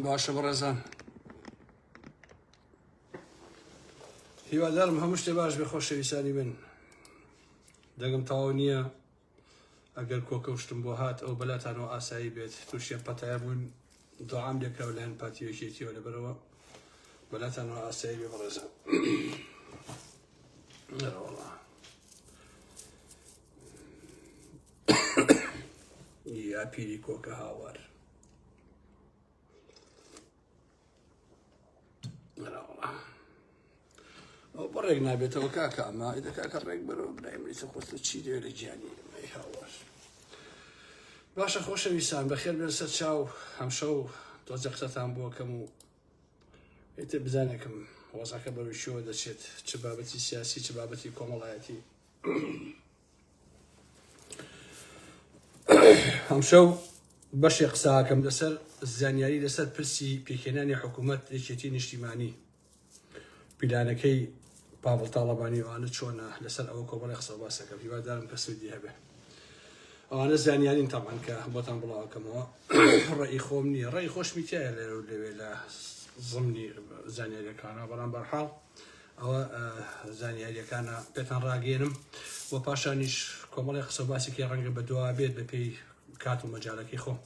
باشە بەڕێزان هیوادارم هەموو شتێ باش بێ خۆشەویستانی من دەگەم تەواو نییە ئەگەر کۆکەوشتم بۆ هات ئەو بەلاتانەوە ئاسایی بێت تووشیە پەتایە بوون دوعام لێکراوە لەهەن پاتیوەشێتیەوە لەبەرەوە بەلاتانەوە ئاسایی بێ بەڕێزان وەڵا یا پیری کۆکە هاوار ئەو بەڕێک نابێتەوە کاکە ئەمە ئیدەکاکە ڕێک بەرەوە برایمریتە خۆستە چی دێ لە گیانی ئەمەی هاوار باشە خۆشەویستان بەخێر بێن سەر چاو هەمشەو تۆزە قسەتان بۆ کەم و ئێتە بزانێکم وەزەکە بەروی شێوە دەچێت چ بابەتی سیاسی چ بابەتی کۆمەڵایەتی هەمشەو بەشێ قساکەم لەسەر زانیاری لەسەر پرسی پێکهێنانی حکوومەت یەکێتی نیشتیمانی پیلانەکەی پاڤڵ تاڵەبانی ئەوانە چۆنە لەسەر ئەوە کۆمەڵی قسە باسەکەم هیوادارم کە سوودی هەبێ ئەوانە زانیارین تامان کە بۆتان بڵاوکەمەوە ڕێی خۆم نییە ڕێی خۆشمی تایە لێرە و لەوێ لە زمنی زانیاریەکانە بەڵام بەرحاڵ ئەوە زانیاریەکانە پێتان ڕاگەێنم بۆ پاشانیش کۆمەڵی قسە باسێکی ڕەنگە بە دوا بێت بە پێی کات و مەجالەکەی خۆم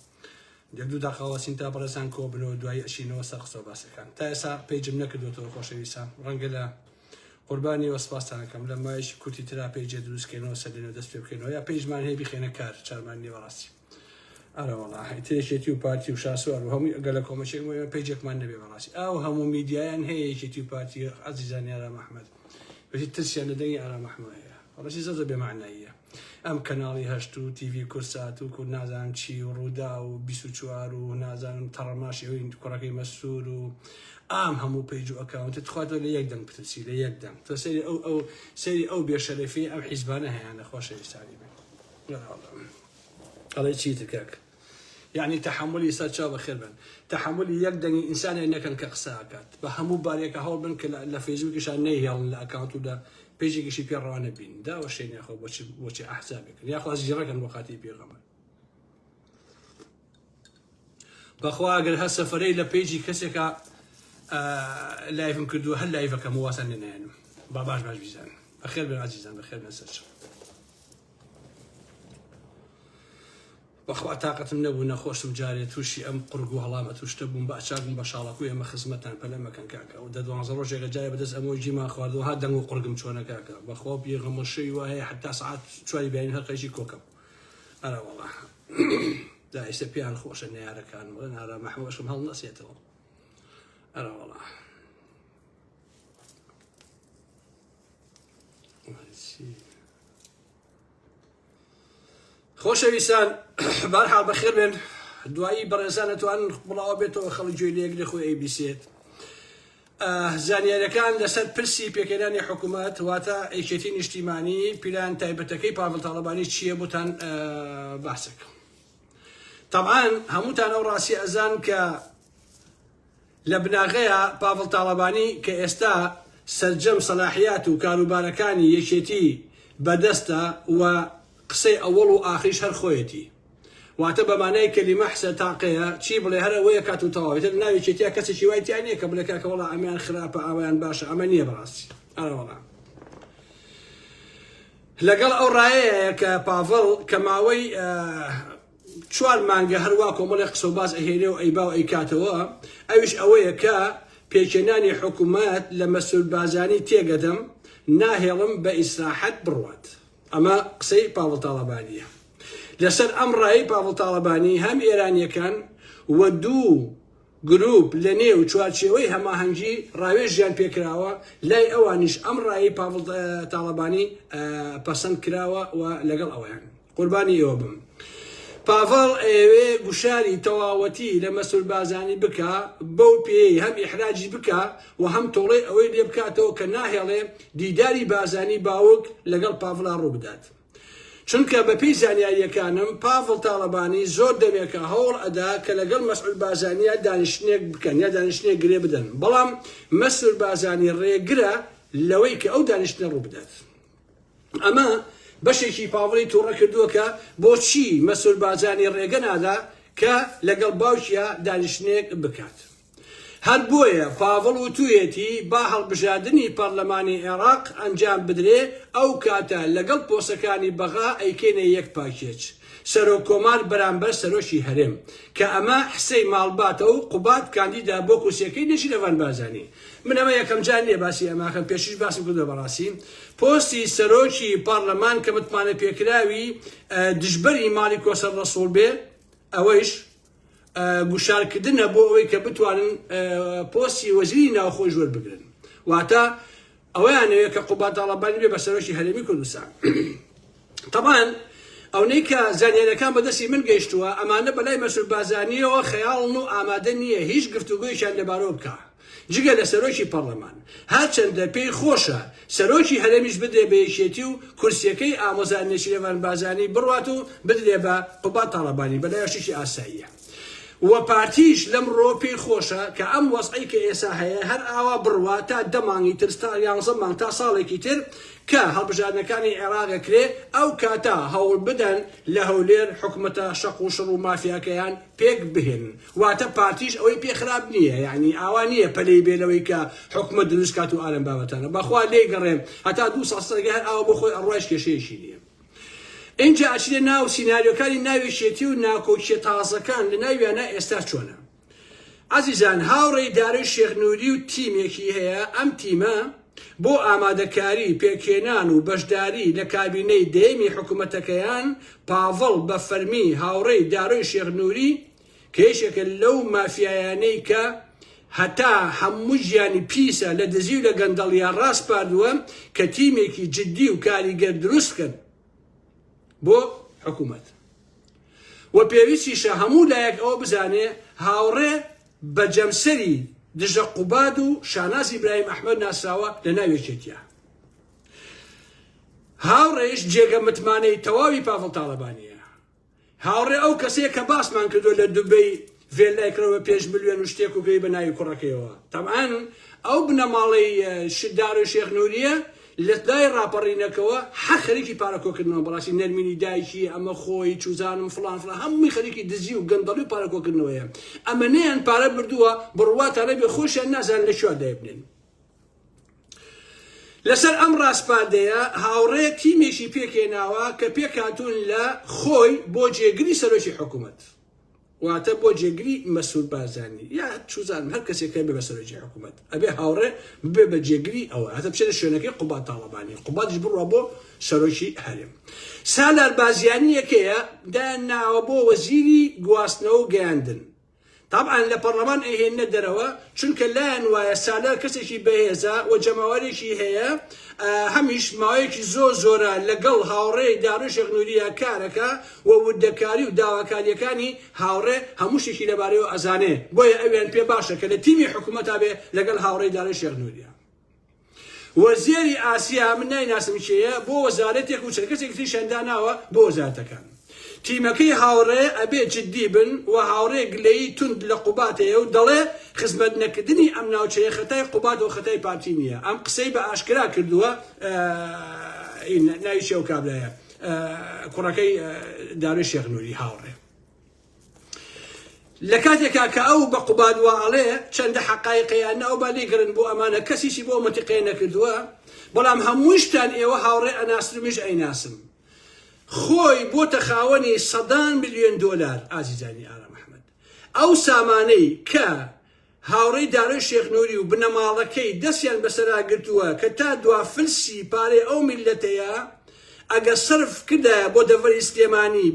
یەک دوو داقاوەسین تا بەڕێزان کۆ بنەوە دوای ئەشینەوە سەر قسە باسەکان تا ئێستا پێیجم نەکردوێتەوە خۆشەویستان ڕەنگە لە قوربانی وەسپاسانەکەم لە مایشی کوتی ترا پێیجێ دروستکەینەوە سەرێنەوە دەست پێ بکەینەوە یا پێیژمان هەیە بخێنە کار چارمان نیە بەڕاستی ئەرە وەڵا تێشێتی و پارتی و شاسوار و هەمووی ئەگەر لە کۆمەچێک پێیجێکمان نەبێ بەڕاستی ئەو هەموو میدیایان هەیە یەکێتی و پارتی عەزیزانی ئارام ئەحمەد بەشی ترسیان لە دەنگی ئارام ئەحمەد هەیە ڕاستی زۆر بێمعناییە ئەم کەناڵی هەشت و تیڤی کورسات و کورد نازانم چی و ڕوودا و 24 و نازانم تەڕەماشی ئەوی کوڕەکەی مەسوور و ئام هەموو پێیج و ئەکاونتت خواتەوە لە یەک دەنگ بترسی لە یەک دەنگ تۆ سەیری ئەو بێشەرەفی ئەم حیزبانە هەیەیان لە خۆشەویستانی بێت ئەڵێ چیتر کاکە یعنی تحملی سەر چاو بەخێر بن تحملی یەک دەنگی ئینسانێک نەکەن کە قسە ئاکات بە هەموو بارێکە هەوڵ بن کە لە فەیسبووکیشان نەیهێڵن لە ئەکاونت و لە پێیجێکیشی پێڕەوانە بین داوە شەی ناخۆ بۆچی ئەحسابێکن یاخوا زیڕەکەن بۆ خاتی پێغەمبەر بەخوا ئەگەر هەر سەفەرەی لە پێیجی کەسێکە لایڤم کردووە هەر لایڤەکەم واسان لێنایەنم با باش بیزانن بەخێر بن عەزیزان بەخێر بن سەر چاو بەخوا تااقەتم نەبوو نەخۆشم جارێ تووشی ئەم قورگ و هەڵامە توشتە بووم بە ئەچاکم بە شاڵەکو ئێمە خزمەتان پەلەمەکەن کاکە و 12 ڕۆژێکە جارێ بەدەست ئەمەوە جیمان خواردەوە ها دەنگ و قورگم چۆنە کاکە بەخوا پێغەمبەرشەی وا هەیە حتا سەعات 4 بەیانی هەر قەیشی کۆکەم ئەرە وەڵا دا ئێستا پێیان خۆشە نەیارەکان بڵێن ئارام ئەحمەدشم هەڵ نەسێتەوە ئەرە وەڵا خۆشەویستان بەرحاڵ بەخێر بێن دوایی بەڕێزان دەتوانن بڵاوە بێتەوە خەڵک گوێی لە یەک خۆی ئەیبیسێت زانیاریەکان لەسەر پرسی پێکهێنانی حکوومەت واتە یەکێتی نیشتیمانی پیلان تایبەتەکەی پاڤڵ تاڵەبانی چییە بۆتان باسەکەم طبعاً هەمووتان ئەو ڕاستی ئەزان کە لە بناغەیە پاڤڵ تاڵەبانی کە ئێستا سەرجەم سەلاحیات و کاروبارەکانی یەکێتی بەدەستە و قسەی ئەوەڵ و ئاخریش هەر خۆیەتی واتە بەمانای کەلیمە حسە تاقەیە چی بڵێ هەر ئەوەیە کات و تەواوێتە ناوی چێتیا کەسێکی وای تیا نییە کە بڵێ کاکە وەڵا ئەمیان خراپە ئاوایان باشە ئەمە نییە بەڕاستی ئەرە وەڵا لەگەڵ ئەو ڕایەیە کە پاڤڵ کە ماوەی 4 مانگە هەروە کۆمەڵی قسە و باز ئەهێنێ و ئەیبا و ئەیکاتەوە ئەویش ئەوەیە کە پێکهێنانی حکوومەت لە مەسئول بازانی تێگەدەم ناهێڵم بە ئیسراحەت بڕوات ئەمە قسەی پاڤڵ تاڵەبانیە لەسەر ئەم ڕایی پاڤڵ تاڵەبانی هەم ئێرانیەکان و دوو گروپ لە نێو چوارچێوەی هەماهەنگی ڕاوێژیان پێکراوە لای ئەوانیش ئەم ڕایی پاڤڵ تاڵەبانی پەسەند کراوە و لەگەڵ ئەویان قوربانی ئێوە بم پاڤڵ ئێوێ گوشاری تەواوەتی لە مەسئول بازانی بکە بەو پێی هەم ئیحراجی بکە و هەم تۆڵەی ئەوەی لێ بکاتەوە کە ناهێڵێ دیداری بازانی باوک لەگەڵ پاڤڵا ڕوو بدات چونکە بەپێی زانیاریەکانم پاڤڵ تاڵەبانی زۆر دەبێکە هەوڵ ئەدا کە لەگەڵ مەسئول بازانیە دانیشتنێک بکەن یا دانیشتنێک گرێ بدەن بەڵام مەسئول بازانی ڕێگرە لەوەی کە ئەو دانیشتنە ڕوو بدات ئەمە بەشێکی پاڤڵی تووڕە کردووە کە بۆچی مەسئول بازانی ڕێگە نادا کە لەگەڵ باوکیە دانیشتنێک بکات. هەر بۆیە پاڤڵ وتوویەتی با هەڵبژاردننی پەرلەمانی عێراق ئەنجام بدرێ ئەو کاتە لەگەڵ پۆسەکانی بەغا ئەیکێنە یەک پاکێج سەرۆک کۆمار بەرامبەر سەرۆکی هەرێم کە ئەمە حسەی ماڵباتە و قوبات کاندیدا بۆ کورسیەکەی نەشی لەوان بازانی. من ئەمە یەکەم جار نییە باسی ئەماکەم پێشیش باسم کردو بەڕاستی پۆستی سەرۆکی پارلەمان کە متمانە پێکراوی دژبەری ماڵی کۆسەر ڕەسوڵ بێ ئەوەیش گوشارکردنە بۆ ئەوەی کە بتوانن پۆستی وەزیری ناوخۆی ژوەر بگرن واتە ئەوەیانەوێت کە قوبات تاڵەبانی بێ بە سەرۆکی هەرێمی کوردستان. طبعاً ئەوەی کە زانیاریەکان بەدەستی من گەیشتووە ئەمانە بەلای مەسئول بازانیەوە خەیاڵن و ئامادە نییە هیچ گفتوگۆیشان لەبارەوە بکە جگە لە سەرۆکی پەرلەمان هەرچەندە پێی خۆشە سەرۆکی هەرێمیش بدرێ بە یەکێتی و کورسیەکەی ئامۆزارنێکی لەوان بازانی بڕوات و بدرێ بە قوبات تاڵەبانی بەلایەشێکی ئاساییە. و پارتیش لەم ڕۆ پێی خۆشە کە ئەم وەسعی کە ئێستا هەیە هەر ئاوا بڕوا تا 10 مانگی تر تا 11 مانگ تا ساڵێکی تر کە هەڵبژاردنەکانی عێراقەکرێ ئەو کاتە هەوڵ بدەن لە هەولێر حکومەتە شەق و شڕ و مافیاکەیان پێک بهێن واتە پارتیش ئەوەی پێخراب نییە یعنی ئاوا نییە پەلەی بێلەوەی کە حکومەت دروست کات و ئالەم بابەتانە بەخوا لێگەڕێم هەتا 2 ساڵ هەر ئاوا بۆ خۆی ئەڕۆیش کێشەیەشی نییە. اینجا ئەچێ ناو سیناریۆکانی ناوێشێتی و ناکۆچیە تازەکان لە ناویانە ئێستا چۆنە. عەزیزان هاوڕێی دارەی شێخ نووری و تیمێکی هەیە ئەم تیمە بۆ ئامادەکاری پێکێنان و بەشداری لە کابینەی دەیەمی حکوومەتەکەیان پاڤڵ بە فەرمی هاوڕێی دارۆی شێخ نووری کە یەکێکە لەو مافیایانەی کە هەتا هەموو ژیانی پیسە لە دزی و لە گەندەڵیان ڕاست پاردووە کە تیمێکی جددی و کاریگەر دروستکەن بۆ حکوومەت و پێویستیشە هەموو لایەک ئەوە بزانێ هاوڕێ بە جەمسەری دژە قوباد و شاناز ئیبراهیم ئەحمەد ناسراوە لە ناوێکێتیە. هاوڕێش جێگە متمانەی تەواوی پاڤڵ تاڵەبانیە. هاوڕێ ئەو کەسەیە کە باسمان کردو لە دوبەی ڤێلایکرەوە 5 ملیۆن و شتێک و گەی بە ناوی کوڕەکەیەوە. تەبعاً ئەو بنەماڵەی دارۆی شێخ نووریە لەلای ڕاپەڕینەکەەوە هەر خەریکی پارەکۆکردنەوە بەڕاستی نەرمینی دایکی ئەمە خۆی چوزانم فلان هەمووی خەریکی دزی و گەندەڵی و پارەکۆکردنەوەیە ئەمە نەیان پارە بردووە بڕواتانە بێ خۆشیان نازان لە شووا دایبنێن. لەسەر ئەم ڕاستپاردەیە هاوڕێ تیمێکی پێکێناوە کە پێکاتون لە خۆی بۆ جێگری سەرۆکی حکوومەت واتە بۆ جێگری مەسئول بازانی یا چوزانم هەر کەسێکە بێ بە سەرۆکی حکوومەت ئەبێ هاوڕێ ببێ بە جێگری ئەوە هەتە بچێتە شوێنەکەی قوبات تاڵەبانی قوباتیش بڕوە بۆ سەرۆکی هەرێم. سالار بازیانی یەکەیە داناوە بۆ وەزیری گواستنەوە و گەیاندن. طبعاً لە پەرلەمان ئەهێنە دەرەوە چونکە لایەن وایە سالار کەسێکی بەهێزە و جەماوەرێکی هەیە هەمیش ماوەیەکی زۆرە لەگەڵ هاوڕێی دارۆی شێخ نووریە کارەکە و وردەکاری و داواکاریەکانی هاوڕێ هەموو شتێکی لەبارەیەوە ئەزانێ بۆیە ئەویان پێ باشە کە لە تیمی حکوومەتا بێ لەگەڵ هاوڕێی دارۆی شێخ نووریە. وەزیری ئاسیا من نایناسم چێیە بۆ وەزارەتێک و چەکەسێکی تریشیان داناوە بۆ وەزارەتەکان. تیمەکەی هاوڕێ ئەبێ جددی بن و هاوڕێ گلەیی تند لە قوباتەیە و دەڵێ خزمەت نەکردنی ئەم ناوچەیە خەتای قوبات و خەتای پارتی نییە. ئەم قسەی بە ئاشکرا کردووە ناوی شێو کابرایە کوڕەکەی دارۆی شێخ نووری هاوڕێ. لە کاتێکا کە ئەو بە قوبات واڵێ چەندە حەقایقیان ئەو با لێگرن بۆ ئەمانە کەسیشی بۆ مەتیقەیە نەکردووە بەڵام هەمووشتان ئێوە هاوڕێ ئەناسرمیش ئەیناسم. خۆی بۆتە خاوەنی 100 ملیۆن دۆلار ئازیزانی ئارام ئەحمەد. ئەو سامانەی کە هاوڕێی دارۆی شێخ نووری و بنەماڵەکەی دەستیان بەسەرا گرتووە کە تا دوا فلسی پارەی ئەو میلەتەیە ئەگە سرف کردایە بۆ دەڤەری سلێمانی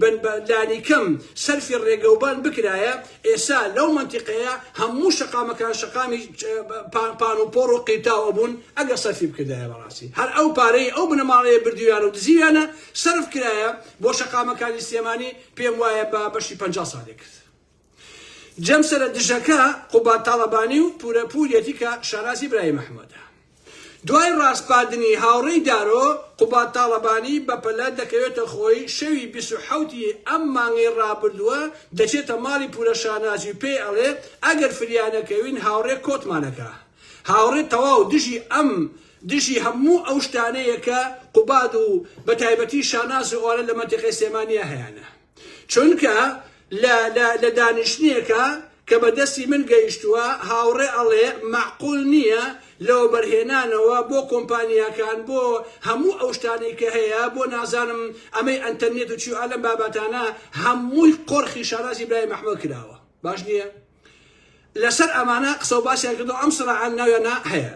لانی کەم سەرفی ڕێگەوبان بکرایە ئێستا لەو منتیقەیە هەموو شەقامەکان شەقامی پان و پۆڕ و قیتاوە بوون ئەگە سەرفی بکردایە بەڕاستی هەر ئەو پارەی ئەو بنەماڵەیە بردویان و دزیویانە سرف کرایە بۆ شەقامەکانی سلێمانی پێم وایە بە بەشی 50 ساڵێک کرد. جەمسەرە دژەکە قوبات تاڵەبانی و پورەپورەتی کە شاناز ئیبراهیم ئەحمەدە. دوای ڕاستپاردنی هاوڕێی دارۆ قوبات تاڵەبانی بەپەلە دەکەوێتە خۆی شەوی 27 ئەم مانگەی ڕابردووە دەچێتە ماڵی پورە شانازی و پێی ئەڵێ ئەگەر فریانەکەوین هاوڕێ کۆتمانەکە. هاوڕێ تەواو دژی هەموو ئەو شتانەیە کە قوبات و بە تایبەتی شاناز و ئۆرە لە مەنتیقەی سلێمانیە هەیەە چونکە لە دانیشتنیەکە کە بەدەستی من گەیشتووە هاوڕێ ئەڵێ معقول نییە لەوە بەرهێنانەوە بۆ کۆمپانیاکان بۆ هەموو ئەو شتانەی کە هەیە بۆ نازانم ئەمەی ئەنتەرنێت و چی ئالەم بابەتانە هەمووی قۆرخی شاراسی برای مەحمەد کراوە باش نییە لەسەر ئەمانە قسە و باسییان کردو ئەم سڕعان ناوێنە هەیە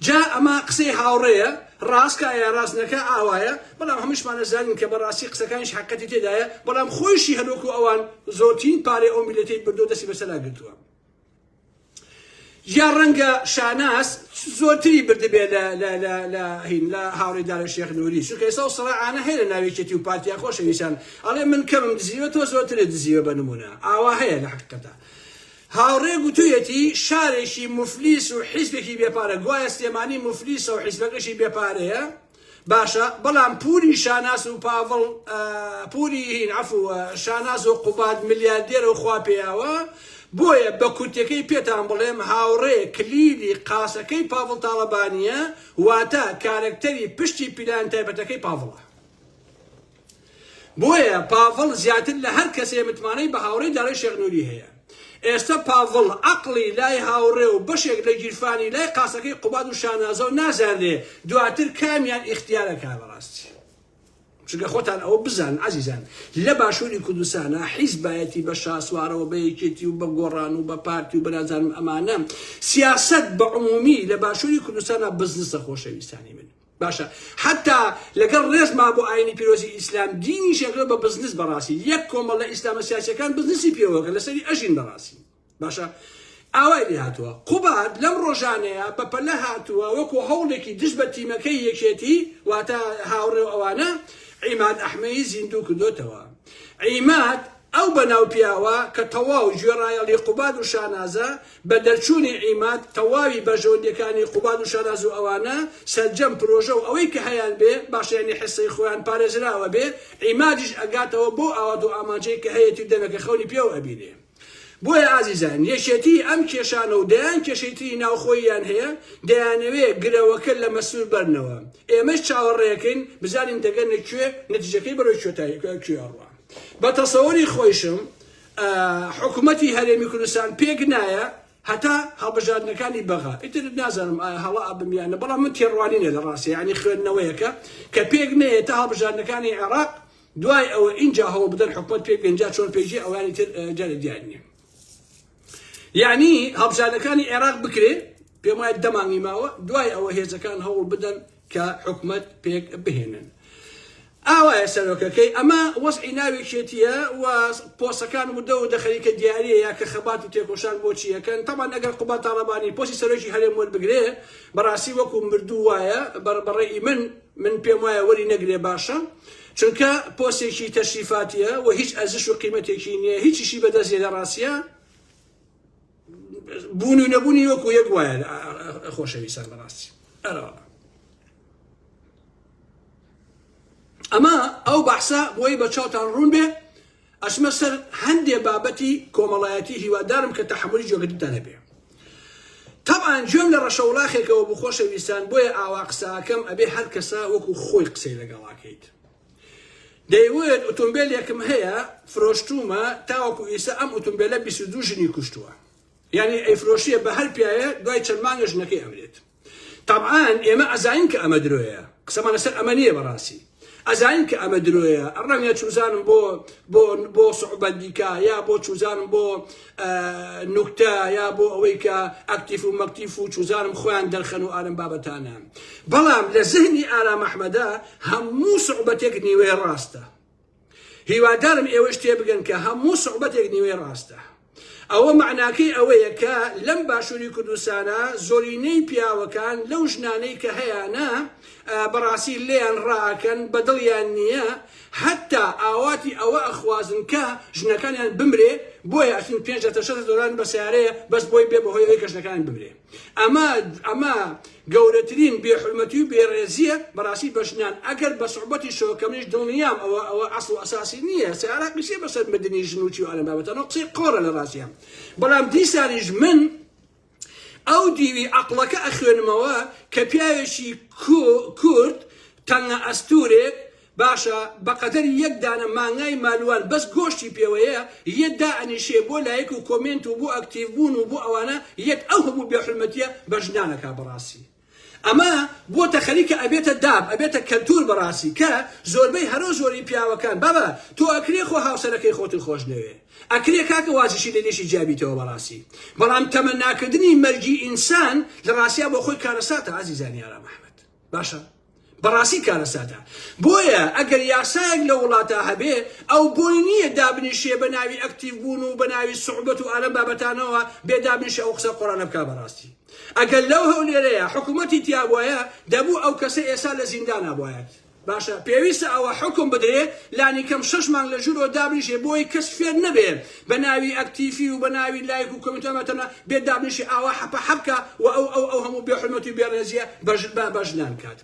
جا ئەمە قسەی هاوڕێیە ڕاستکە یا ڕاستنەکە ئاوایە بەڵام هەمووشمان دەزانین کە بەڕاستی قسەکانیش حقەتی تێدایە بەڵام خۆشی هەلوکو ئەوان زۆرترین پارەی ئەو میلەتەی بردو دەستی بەسەرا گرتووە یا ڕەنگە شاناس زۆرتری بردبێ لە هاوڕێی دارە شێخ نووری چونکە ئێستا سڕعانە هەیە لە ناوێکێتی و پارتیا خۆشەویستان ئەڵێ من کەمم دزیوە تۆ زۆرترێ دزیوە بە نمونە ئاوا هەیە لە حقیقەتە هاوڕێ گوتوویەتی شارێکی مفلیس و حیزبێکی بێپارە گوایە سلێمانی مفلیسە و حیزبەکەشی بێپارەیە باشە بەڵام پوری شاناس و پاڤڵ پوری هین عەفو شاناز و قوباد ملیاردێرە و خوا پێیاوە بۆیە بە کورتەکەی پێتان بڵێم هاوڕێ کلیلی قاسەکەی پاڤڵ تاڵەبانیە واتە کارکتەری پشتی پیلان تایبەتەکەی پاڤڵە بۆیە پاڤڵ زیاتر لە هەر کەسێ متمانەی بە هاوڕێی دارەی شێخ نووری هەیە ئێستا پاڤڵ عەقڵی لای هاوڕێ و بەشێک لە گیرفانی لای قاسەکەی قوباد و شانازە و نازانێ دواتر کامیان ئیختیارەکە بەڕاستی چونکە خۆتان ئەوە بزان عەزیزان لە باشووری کوردستانە حیزبایەتی بە شاسوارەوە بە یەکێتی و بە گۆڕان و بە پارتی و بە نازانم ئەمانە سیاسەت بە عمومی لە باشووری کوردستانە بزنسە خۆشەویستانی من باشە حتا لەگەڵ ڕێزما بۆ ئاینی پیرۆزی ئیسلام دینی شێکرە بە بزنس بەڕاستی یەک کۆمەڵ لە ئیسلامە سیاسیەکان بزنسی پێوەکە لەسەری ئەژین بەڕاستی باشە ئاوای لێ هاتووە قوباد لەم ڕۆژانەیە بە پەلە هاتووە وەکو هەوڵێکی دژ بە تیمەکەی یەکێتی واتە هاوڕێ ئەوانە عیماد ئەحمەدی زیندوو کردوتەوە عیماد ئەو بەناو پیاوە کە تەواو گوێڕایەڵی قوباد و شانازە بە دەرچوونی عیماد تەواوی بەژەوندەکانی قوباد و شاناز و ئەوانە سەرجەم پرۆژە و ئەوەی کە هەیان بێ باشیانی حسەی خۆیان پارێزراوە بێ عیمادیش ئەگاتەوە بۆ ئاوات و ئامانجەی کە هەیەی دەمەکە خەونی پێوە ئەبینێ بۆیە ئازیزان یەکێتی ئەم کێشانە و دەیان کێشەیتری ناوخۆییان هەیە دەیانەوێت گرەوەکە لە مەسئول بەرنەوە ئێمەش چاوەڕێەکەین بزانین دەگەنە کوێ نەتیجەکەی بەرەوەی کوێڕوە بە تەسەوەری خۆیشم حکوومەتی هەرێمی کوردستان پێک نایە هەتا هەڵبژاردنەکانی بەغا ئیتر نازانم هەڵا ئابمیانە بەڵام من تێڕوانینە لە ڕاستی ینی خوێندنەوەیەکە کە پێک نەیە تا هەڵبژاردنەکانی عێراق دوای ئەوە اینجا هەوڵ بدەن حکوومەت پێک بێنجا چۆن پێیژێ ئەوانی تر جارە دیار نییە یعنی هەڵبژاردنەکانی عێراق بکرێ پێم وایە دەمانگی ماوە دوای ئەوە هێزەکان هەوڵ بدەن کە حکوومەت پێک بهێنن ئاوایە سەرۆکەکەی ئەمە وەسعی ناوێکێتیە و پۆسەکان وردە و دەخەریکە دیارەیە یا کە خەبات و تێکۆشان بۆچی یەکەن تەمان ئەگەر قوباد تاڵەبانی پۆستی سەرۆکی هەرێم وەربگرێ بەڕاستی وەکو مردوو وایە بەڕێی من پێم وایە وەری نەگرێ باشە چونکە پۆستێکی تەشریفاتیە و هیچ ئەرزش و قیمەتێکی نییە هیچیشی بەدەستێ لە ڕاستیە بوون و نەبوونی وەکو یەک وایە خۆشەویستان بەڕاستی ئەمە ئەو بەحسە بۆی بە چاوتان ڕوون بێ ئەچمە سەر هەندێ بابەتی کۆمەڵایەتی هیوادارم کە تەحملی جۆگەتتان هەبێ طبعا گوێم لە ڕەشەوڵاخێکەوە بۆ خۆشەویستان بۆیە ئاوا قساکەم ئەبێ هەر کەسە وەکو خۆی قسەی لەگەڵاکەیت دەیوێت ئۆتۆمبیلێکم هەیە فرۆشتومە تاوەکو ئێستا ئەم ئۆتۆمبیلە 22 ژنی کوشتووە یعنی ئەیفرۆشیە بە هەر پیاە دوای چەند مانگە ژنەکەی ئەمرێت طبعا ئێمە ئەزانین کە ئەمە درۆیە قسەمان لەسەر ئەمە نییە بەڕاستی ئەزانین کە ئەمە درۆیە ڕەنگە چوزانم بۆ سوحبەت دیکە یا بۆ چوزانم بۆ نوکتە یا بۆ ئەوەی کە ئەکتیف و مەکتیف و چوزانم خۆیان دەرخەن و ئارم بابەتانە بەڵام لە زهنی ئارام ئەحمەدە هەموو سوحبەتێک نیوەی ڕاستە هیوادارم ئێوەش تێبگەن کە هەموو سوحبەتێک نیوەی ڕاستە ئەوە معناکەی ئەوەیە کە لەم باشووری کوردستانە زۆرینەی پیاوەکان لەو ژنانەی کە هەیەە بەڕاستی لێیان ڕاکەن بەدڵیان نییە حتا ئاواتی ئەوە ئەخوازن کە ژنەکانیان بمرێ بۆیە ئەچین 5 دۆلار بە سیارەیە بەس بۆی بێ بەهۆی ئەوەی کە ژنەکان بمرێ ئەمە گەورەترین بێحورمەتی و بێڕێزیە بەڕاستی بە ژنان ئەگەر بە سوحبەتی شەوە منیش دڵنیام ئەوە ئەسڵ و ئەساسی نییە سیارە قسێ بەسەر مردنی ژن و چی و ئالەم بابەتانەوە قسەی قۆڕە لە ڕاستیان بەڵام دیسانیش من ئەو دیوی عەقڵەکە ئەخوێنمەوە کە پیاوێکی کورد تەنگە ئەستورێک باشە بەقەدەر یەک دانە مانگای مالوان بەس گۆشتی پێوەیە یەکدا ئەنیشێ بۆ لایەک و کۆمنت و بۆ ئەکتیڤ بوون و بۆ ئەوانە یەک ئەو هەموو بێحرمەتیە بەژنانەکە بەڕاستی ئەمە بۆتە خەریکە ئەبێتە داب ئەبێتە کەلتور بەڕاستی کە زۆربەی هەرۆ زۆری پیاوەکان بابە تۆ ئەکرێ خۆ هاوسەرەکەی خۆتن خۆش نەوێ ئەکرێ کاکە وازیشی لە لێشی جیابیتەوە بەڕاستی بەڵام تەمەناکردنی مەرجی ئینسان لە ڕاستیا بۆ خۆی کارەساتە عەزیزانی ئارام ئەحمەد باشە بەڕاستی کارەساتە بۆیە ئەگەر یاسایەک لە وڵاتە هەبێ ئەو بۆی نییە دابنیشێ بە ناوی ئەکتیڤ بوون و بە ناوی سوحبەت و ئالەم بابەتانەوە بێ دابنیشێ ئەو قسە قۆرانە بکا بەڕاستی ئەگەر لەو هەولێرەیە حکوومەتی تیا بووایە دەبوو ئەو کەسە ئێستا لە زیندان نابوایەت باشە پێویستە ئەوە حکم بدرێ لانی کەم 6 مانگ لە ژوورەوە دابنیشێ بۆی کەس فێر نەبێ بە ناوی ئەکتیفی و بە ناوی لایک و کۆمنتەمەتەنە بێ دابنیشێ ئاوا حەپە حەبکە و ئەو هەموو بێحرمەتی و بێڕێزیە بەژنان کات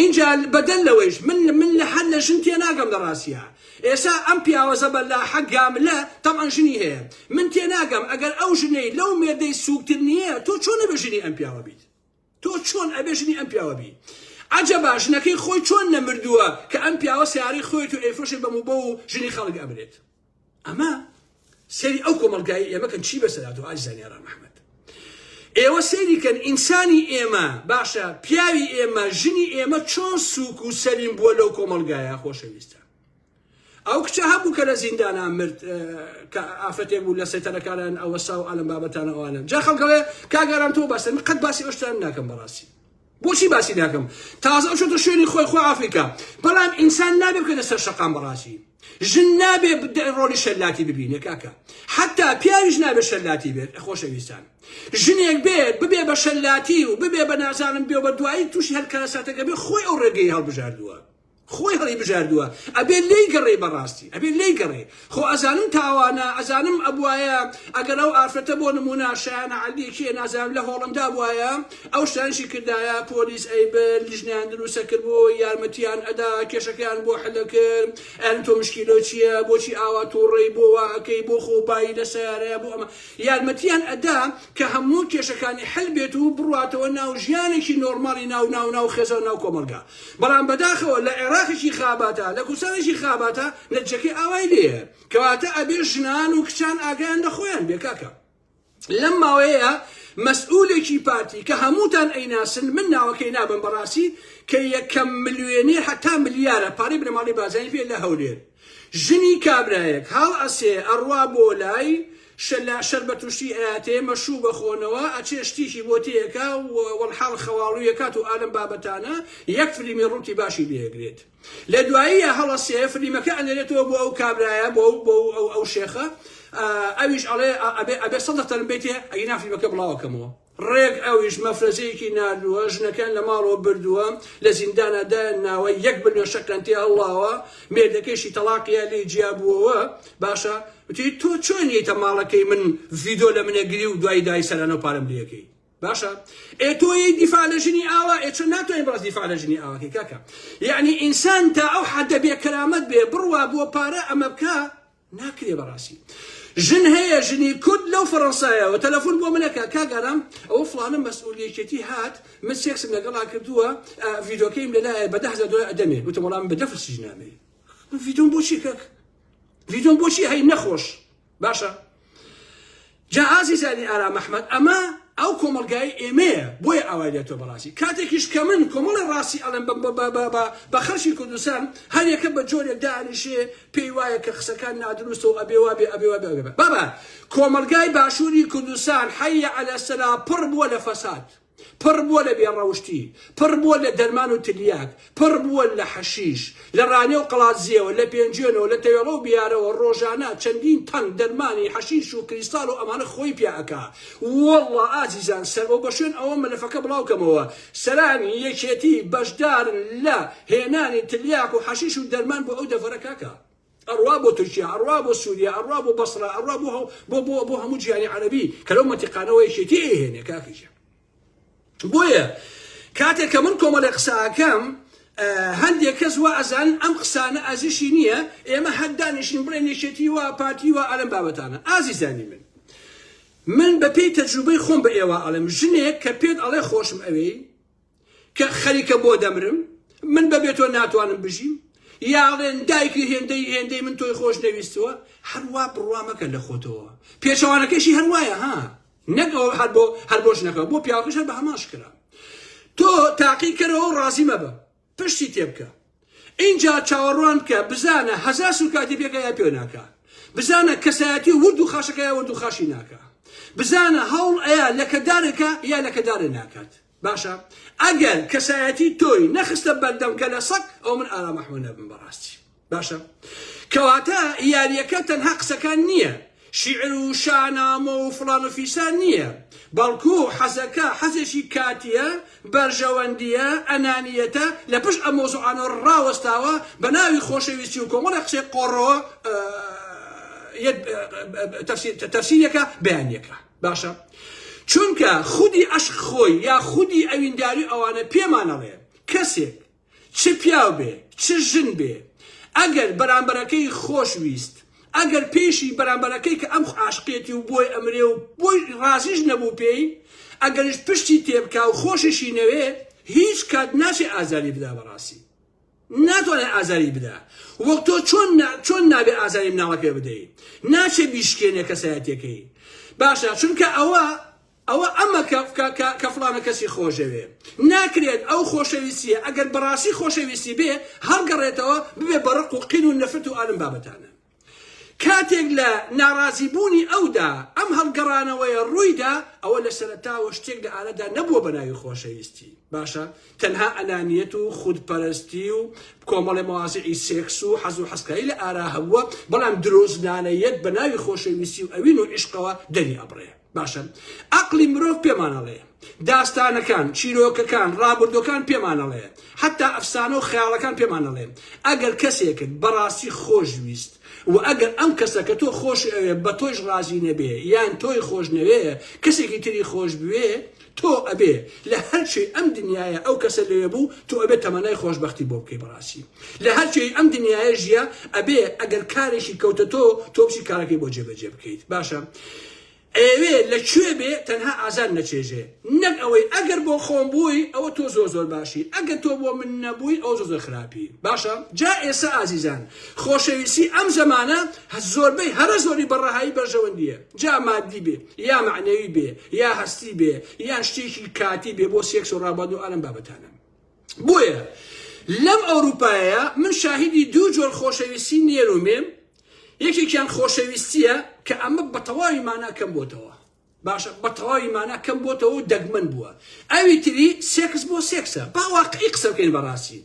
اینجا بەدەل لەوەیش من لە هەر لە ژن تێ ناگەم لە ڕاستیە ئێستا ئەم پیاوەزە بە لا حەقام لە تەمەن ژنی هەیە من تێ ناگەم ئەگەر ئەو ژنەی لەو مێردەی سووکتر نییە تۆ چۆن نەبێ ژنی ئەم پیاوە بیت تۆ چۆن ئەبێ ژنی ئەم پیاوە بی عجەبا ژنەکەی خۆی چۆن نەمردووە کە ئەم پیاوە سیارەی خۆی تو ئەیفرۆشێ بەموبە و ژنی خەڵک ئەبرێت ئەمە سەری ئەو کۆمەلگایی ئێمەکەن چی بەسەراتەوە ئاجزانی ئارام ئەحمەد ئێوە سەیریکەن ئینسانی ئێمە باشە پیاوی ئێمە ژنی ئێمە چۆن سووک و سەلیم بووە لەو کۆمەلگایە خۆشەویستە ئەو کچە هەبوو کە لە زیندانە مرد کە ئافرەتێ بوو لە سەیتەرەکانان ئەوەسا و ئالەم بابەتانە ئەوانە جا خەڵکەڵێ کاگەران تۆ باسە من قەت باسی ئەو شتان ناکەم بەڕاستی بۆچی باسی ناکەم تازە ئەو چۆتە شوێنی خۆی ئافریقا بەڵام ئینسان نابێ بکەنە سەر شەقام بەڕاستی ژن نابێ ڕۆلی شەلاتی ببینێ کاکە حتا پیاویش نابێ شەلاتی بێت خۆشەویستان ژنێک بێت ببێ بە شەلاتی و ببێ بە نازانم بێ بە دوایی تووشی هەر کەرەساتەکە بێ خۆی ئەو ڕێگەی هەڵبژاردووە خۆی هەڵی بژاردووە ئەبێ لێی گەڕێ بەڕاستی ئەبێ لێی گەڕێ خۆ ئەزانم تاوانە ئەزانم ئەبوایە ئەگەر ئەو ئافرەتە بۆ نمونە شایانە عەلیەکیە نازانم لە هۆڵمدا بوایە ئەو شتانشی کردایە پۆلیس ئەیبر لیژنیان دروستە کرد بۆ یارمەتیان ئەدا کێشەکەیان بۆ حەلە کرد ئەن تۆ مشکیلۆ چییە بۆچی ئاوا تووڕێی بۆ واکەی بۆ خۆبایی لە سیارەیە بۆ ئەمە یارمەتیان ئەدا کە هەموو کێشەکانی حەل بێت و بڕاتەوە ناو ژیانێکی نۆرمالی ناو خێزە و ناو کۆمەلگا بەڵام بەداخەوە لە عێراقێکی خاباتە لە کوردستانێکی خاباتە نەتیجەکەی ئاوای لێیە کەواتە ئەبێ ژنان و کچان ئاگایان لە خۆیان بێ کاکە لەم ماوەیە مەسئولێکی پارتی کە هەمووتان ئەیناسن من ناوەکەی نابم بەڕاستی کە یەکەم ملیۆنێر حتا ملیارە پارەی بنەماڵی بازاری پێ لە هەولێر ژنی کابرایەک هەڵ ئەسێ ئەڕوا بۆ لای شەربە تووشی ئاەتێ مەشوو بەخۆنەوە ئەچێ شتیشی بۆ تێیەکە وەڵحاڵ خەواڵویەکات و ئالەم بابەتانە یەک فلیمی ڕوتی باشی لێگرێت لە دواییە هەڵەسێ فلیمەکە ئەنێرێتەوە بۆ ئەو کابرایە بۆ ئەو شێخە ئەویش ئەڵێ ئەبێ سەدەتەن بێتێ ئەگەر نافلیمەکە بڵاوەکەمەوە ڕێک ئەویش مەفرەزەیەکی نردووە ژنەکان لە ماڵەوە بردووە لە زیندانەدا ناوە 1 ملیۆن شەکران تێ هەڵاوە مێردەکەیشی تەلاقیە لێی جیابووەوە باشە وتی تۆ چۆنیتە ماڵەکەی من ڤیدۆ لە منەگری و دوای دای سەرانە و پارەم لێەکەی باشە تۆی دیفاع لە ژنی ئاوا چۆن ناتوانین بەڕاست دیفاع لە ژنی ئاواکەی کاکە یعنی ئینسان تا ئەو حەدە بێ کەرامەت بێ بڕوا بۆ پارە ئەمە بکە ناکرێ بەڕاستی ژن هەیە ژنی کورد لەو فەڕەنسایەوە تەلەفۆن بۆ منەکە کاگەرام ئەوە فڵانە مەسئولیەتی هات من سێکسم لەگەڵا کردووە ڤیدۆکەیم لەلایە بە 10,000 دۆلار ئەدەمێ وتم وەڵام بە دەفر سژنامێ ڤیدۆم بۆچی کەک ڤیدۆم بۆچی هەی نەخۆش باشە جا ئازیزانی ئارام ئەحمەد ئەمە ئەو کۆمەلگای ئێمەیە بۆیە ئاوای لێتۆ بەڕاستی کاتێکیش کە من کۆمەڵی ڕاستی ئەڵێم بە خەڵکی کوردستان هەر یەکە بە جۆرێک دانیشێ پێی وایە کە قسەکان نادروستە و ئەبێ بابا کۆمەلگای باشووری کوردستان حەیە عەلە سەلا پڕ بووە لە فەساد پڕ بووە لە بێڕەوشتی پڕ بووە لە دەرمان و تلیاک پڕ بووە لە حەشیش لە ڕانێ و قەڵاتزیەوە لە پێنجێنەوە لە تەوێڵە و بیارەوە ڕۆژانە چەندین تەن دەرمانی حەشیش و کریستاڵ و ئەمانە خۆی پیاکە وەڵڵا ئازیزان سەرەوە بە شوێن ئەوە مەلەفەکە بڵاوکەمەوە سەرانی یەکێتی بەشدارن لە هێنانی تلیاک و حەشیش و دەرمان بۆ ئەو دەڤەرە کاکە ئەڕوا بۆ تورکیا ئەڕوا بۆ سووریا ئەڕوا بۆ بەسڕا ئەڕوا بۆ هەموو جیهانی عەرەبی کە لەو مەنتیقانەوە یەکێتی ئەهێنێ کاکەجە بۆیە کاتێک کە من کۆمەڵی قساکەم هەندێک کەس وا ئەزان ئەم قسانە ئازیشی نییە ئێمە هەر دانیشین بڵێن یەکێتی وە پارتی وە ئەلەم بابەتانە ئازیزانی من بە پێی تەجروبەی خۆم بە ئێوە ئەڵێم ژنێک کە پێت ئەڵێ خۆشم ئەوەی کە خەریکە بۆ دەمرم من بەبێ تۆ ناتوانم بژیم یاڵێن دایکی هێندەی من تۆی خۆش نەویستوە هەروە بڕوا مەکە لە خۆتەوە پێچەوانەکەشی هەروایە ها نەکەوە هەر بۆش نەکەوە بۆ پیاوەکەش هەر بە هەماش کرا تۆ تاقی کەرەوە ڕازی مەبە پشتی تێبکە اینجا چاوەڕوان بکە بزانە هەزار سوکاتی پێکە یا پێ ناکە بزانە کەسایەتی ورد و خاشەکە یا ورد و خاشی ناکە بزانە هەوڵ ئەیە لەکەدارێکە یا لەکەدارێ ناکات باشە ئەگەر کەسایەتی تۆی نەخستە بەردەمکە لە سەگ ئەو من ئارامەحمە نەبم بەڕاستی باشە کەواتە یاریەکە تەنها قسەکان نییە شیعر و شانامە و فڵان و فیسان نییە بەڵکو حەزەکە حەزێکی کاتیە بەرژەوەندیە ئەنانیەتە لە پشت ئەم مۆزوعانە ڕاوەستاوە بە ناوی خۆشەویستی و کۆمەڵە قسەی قۆڕەوە تەفسیرەکە بەیانیەکە باشە چونکە خودی عەشق خۆی یا خودی ئەوینداری ئەوانە پێمانەڵێ کەسێک چ پیاو بێ چ ژن بێ ئەگەر بەرامبەرەکەی خۆشویست ئەگەر پێشی بەرامبەرەکەی کە ئەم عاشقێتی و بۆی ئەمرێ و بۆی ڕازیش نەبوو پێی ئەگەرش پشتی تێبکا و خۆششی نەوێ هیچ کات ناچێ ئازاری بدا بەڕاستی ناتوانێت ئازاری بدا وەک تۆ چۆن نابێ ئازاری مناڵەکە بدەیت ناچێ بیشکێنێ کەسایەتەکەی باشە چونکە ئەوە ئەمە کە فڵانە کەسی خۆشەوێ ناکرێت ئەو خۆشەویستیە ئەگەر بەڕاستی خۆشەویستی بێ هەڵگەڕێتەوە ببێ بەڕق و قین و نەفرت و ئالم بابەتانە کاتێک لە ناڕازیبوونی ئەودا ئەم هەڵگەڕانەوەیە ڕوویدا ئەوە لە سەرەتاوە شتێک لە ئالەدا نەبووە بە ناوی خۆشەویستی باشە تەنها ئەنانیەت و خودپەرستی و کۆمەڵی مەوازعی سێکس و حەز و حەسکایی لە ئارا هەبووە بەڵام درۆزنانەیەت بە ناوی خۆشەویستی و ئەوین و عیشقەوە دەری ئەبڕێ باشە عەقلی مرۆڤ پێمانەڵێ داستانەکان چیرۆکەکان ڕابردوەکان پێمانەڵێ حتا ئەفسانە و خەیاڵەکان پێمانەڵێ ئەگەر کەسێکت بەڕاستی خۆشویست و ئەگەر ئەم کەسە کە تۆ خۆش ئەوێ بە تۆیش ڕازی نەبێ یان تۆی خۆش نەوێ کەسێکی تری خۆش بوێ تۆ ئەبێ لە هەرچی ئەم دنیاە ئەو کەسە لێ بوو تۆ ئەبێ تەمەنای خۆشبەختی بۆ بکەی بەڕاستی لە هەرچی ئەم دنیاە ژیە ئەبێ ئەگەر کارێکی کەوتە تۆ بچی کارەکەی بۆ جێبەجێ بکەیت باشە ئەوێ لەکوێ بێ تەنها ئازار نەچێژێ نەک ئەوەی ئەگەر بۆ خۆم بووی ئەوە تۆ زۆر باشی ئەگەر تۆ بۆ من نەبووی ئەو زۆر خراپی باشە جا ئێستا ئازیزان خۆشەویستی ئەم زەمانە زۆربەی هەرە زۆری بەڕەهایی بەرژەوەندیە جا مادی بێ یا معنەوی بێ یا هەستی بێ یان شتێکی کاتی بێ بۆ سێکس و ڕابواردن و ئالەم بابەتانە بۆیە لەم ئەوروپایە من شاهیدی دوو جۆر خۆشەویستی نێرومێم یەکێکیان خۆشەویستیە کە ئەمە بە تەواوی مانا کەم بۆتەوە باشە بە تەواوی مانا کەم بۆتەوە و دەگمەن بووە ئەوی تری سێکس بۆ سێکسە باواقعی قسە بکەین بەڕاستی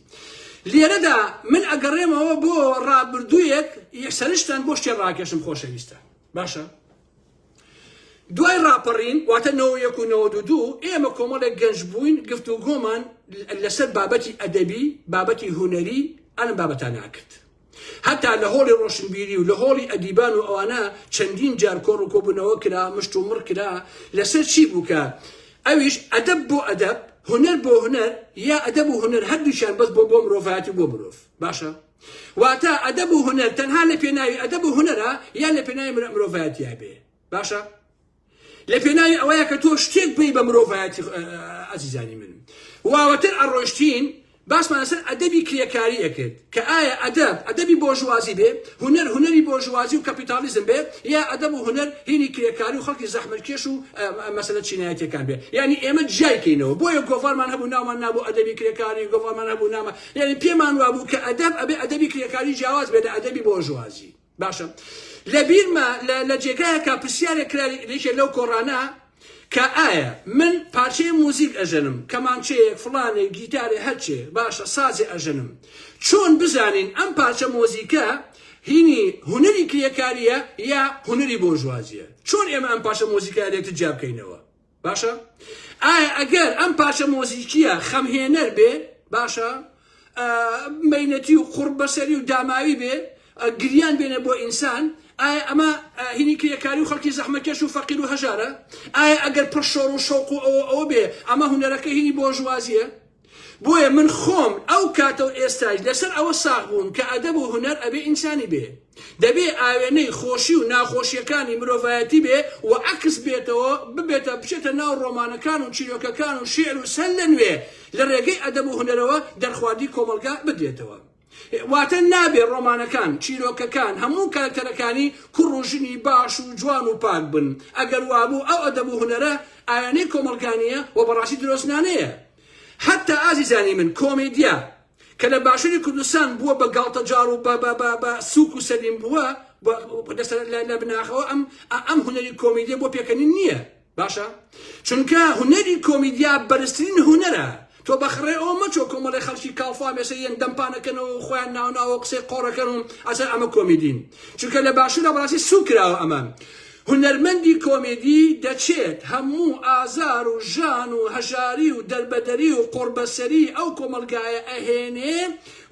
لێرەدا من ئەگەڕێمەوە بۆ ڕابردوویەک یەکسەرشتان بۆ شتێ ڕاکێشم خۆشەویستە باشە دوای ڕاپەڕین واتە 91 و 92 ئێمە کۆمەڵێک گەنج بووین گفتوگۆمان لەسەر بابەتی ئەدەبی بابەتی هونەری ئەلم بابەتان ناکرد حتا لە هۆڵی ڕۆشنبیری و لە هۆڵی ئەدیبان و ئەوانە چەندین جار کۆڕ و کۆبوونەوە کرا مشت و مڕ کرا لەسەر چی بووکە ئەویش ئەدەب بۆ ئەدەب هونەر بۆ هونەر یا ئەدەب و هونەر هەردووشیان بەس بۆ مرۆڤایەتی بۆ مرۆڤ باشە واتە ئەدەب و هونەر تەنها لە پێناوی ئەدەب و هونەرە یان لە پێناوی مرۆڤایەتیا بێ باشە لە پێناوی ئەوەیە کە تۆ شتێک بێی بە مرۆڤایەتی ئەزیزانی من واوەتر ئەڕۆشتین باسمان لەسەر ئەدەبی کرێکاری ئەکرد کە ئایا ئەدەبی بۆژوازی بێ هونەری بۆژوازی و کەپیتالیزم بێ یا ئەدەب و هونەر هینی کرێکاری و خەڵکی زەحمەتکێش و مەسەلە چینایەتیەکان بێ یعنی ئێمە جایکەینەوە بۆیە گۆڤارمان هەبوو ناومان نابوو ئەدەبی کرێکاری گۆڤارمان هەبوو نامە یعنی پێمان وابوو کە ئەدەب ئەبێ ئەدەبی کرێکاری جیاواز بێ لە ئەدەبی بۆژوازی باشە لە بیرمە لە جێگایەکە پرسیارێک کرا لەو کۆڕانە کە ئایا من پارچەی موزیک ئەژەنم کەمانچەیەک فڵانێک گیتارێ هەرچێ باشە سازێ ئەژەنم چۆن بزانین ئەم پارچە مۆزیکە هینی هونەری کرێکاریە یا هونەری بۆژوازیە چۆن ئێمە ئەم پارچە مۆزیکە لێکتر جا بکەینەوە باشە ئایا ئەگەر ئەم پارچە مۆزیکیە خەمهێنەر بێ باشە مەینەتی و قوربەسەری و داماوی بێ گریان بێنە بۆ ئینسان ئایا ئەمە هینی کرێکاری و خەڵکی زەحمەتکێش و فەقیر و هەژارە ئایا ئەگەر پڕشۆڕ و شەوق و ئەوە بێ ئەمە هونەرەکە هینی بۆژوازیە بۆیە من خۆم ئەو کاتە و ئێستاش لەسەر ئەوە ساغ بوون کە ئەدەب و هونەر ئەبێ ئینسانی بێ دەبێ ئاوێنەی خۆشی و ناخۆشیەکانی مرۆڤایەتی بێ و عەکس بێتەوە ببێتە بچێتە ناو ڕۆمانەکان و چیرۆکەکان و شیعر و سەر لە نوێ لە ڕێگەی ئەدەب و هونەرەوە دەرخواردی کۆمەلگا بدرێتەوە واتە نابێ ڕۆمانەکان چیرۆکەکان هەموو کارکتەرەکانی کوڕ و ژنی باش و جوان و پاک بن ئەگەر وابوو ئەو ئەدەب و هونەرە ئایانەی کۆمەڵگانیە و بەڕاستی دروستنانەیە. حتا ئازیزانی من کۆمێدیا کە لە باشووری کوردستان بووە بە گاڵتەجار و بە سووک و سەلیم بووە لە بناخەوە ئەم هونەری کۆمێدیا بۆ پێکەنین نییە باشە، چونکە هونەری کۆمێدیا بەرزترین هونەرە. تۆ بەخڕێ ئەوە مەچۆ کۆمەڵی خەڵکی کاڵفا مێسەیەن دەمپانەکەن و خۆیان ناوناوە قسەی قۆڕەکەن و ئەسەر ئەمە کۆمێدین، چونکە لە باشوورە بەڕاستی سووک کراوە ئەمە. هونەرمەندی کۆمێدی دەچێت هەموو ئازار و ژان و هەژاری و دەربەدەری و قۆڕبەسەری ئەو کۆمەلگایە ئەهێنێ